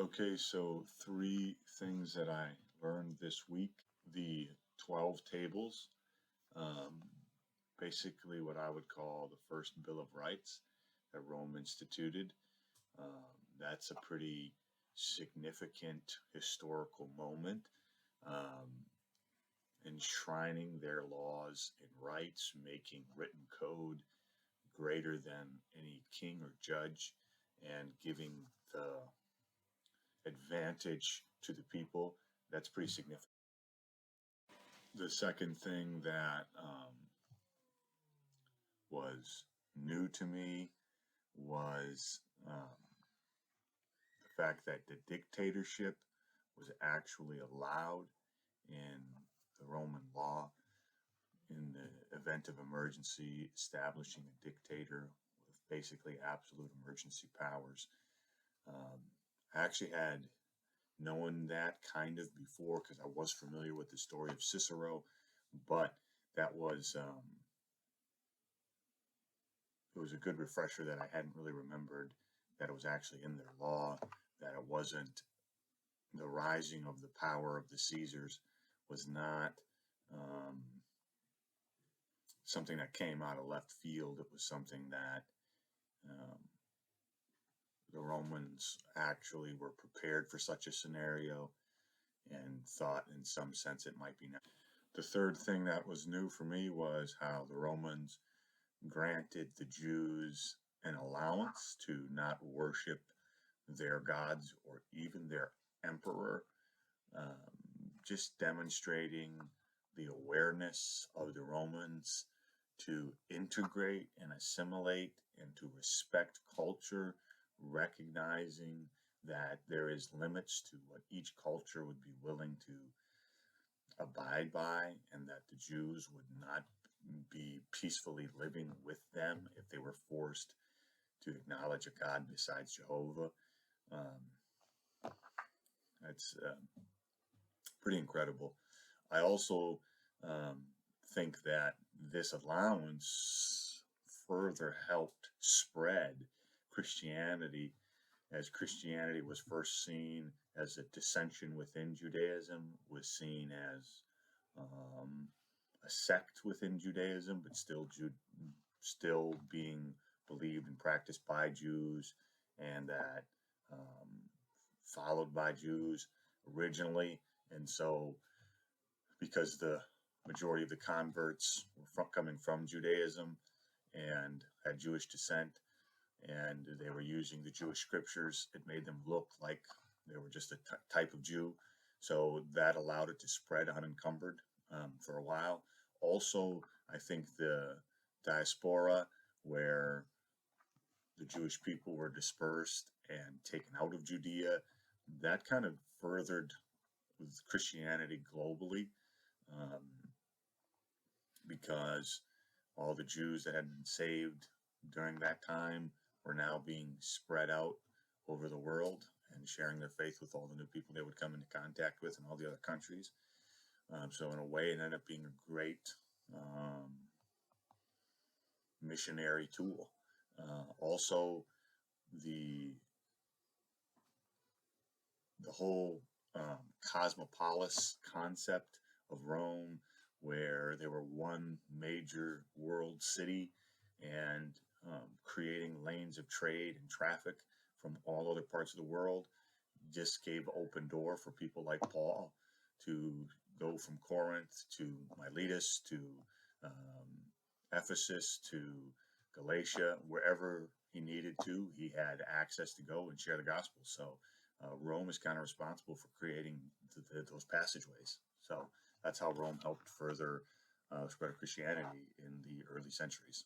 Okay, so three things that I learned this week. The 12 tables, um, basically what I would call the first Bill of Rights that Rome instituted. That's a pretty significant historical moment, um, enshrining their laws and rights, making written code greater than any king or judge, and giving the advantage to the people. That's pretty significant. The second thing that was new to me was the fact that the dictatorship was actually allowed in the Roman law in the event of emergency, establishing a dictator with basically absolute emergency powers. Um, I actually had known that kind of before because I was familiar with the story of Cicero, but that was it was a good refresher that I hadn't really remembered that it was actually in their law, that it wasn't the rising of the power of the Caesars was not um, something that came out of left field. It was something that um, the Romans actually were prepared for such a scenario and thought in some sense it might be now. The third thing that was new for me was how the Romans granted the Jews an allowance to not worship their gods or even their emperor, just demonstrating the awareness of the Romans to integrate and assimilate and to respect culture, recognizing that there is limits to what each culture would be willing to abide by, and that the Jews would not be peacefully living with them if they were forced to acknowledge a God besides Jehovah. That's pretty incredible. I also um, think that this allowance further helped spread Christianity, as Christianity was first seen as a dissension within Judaism, was seen as um, a sect within Judaism, but still being believed and practiced by Jews, and that followed by Jews originally. And so, because the majority of the converts were coming from Judaism and had Jewish descent, and they were using the Jewish scriptures, it made them look like they were just a type of Jew. So that allowed it to spread unencumbered for a while. Also, I think the diaspora, where the Jewish people were dispersed and taken out of Judea, that kind of furthered Christianity globally, um, because all the Jews that had been saved during that time were now being spread out over the world and sharing their faith with all the new people they would come into contact with in all the other countries. So in a way, it ended up being a great missionary tool. Also, the whole cosmopolis concept of Rome, where they were one major world city and creating lanes of trade and traffic from all other parts of the world, just gave open door for people like Paul to go from Corinth to Miletus to um, Ephesus to Galatia, wherever he needed to, he had access to go and share the gospel. So Rome is kind of responsible for creating those passageways. So that's how Rome helped further spread Christianity in the early centuries.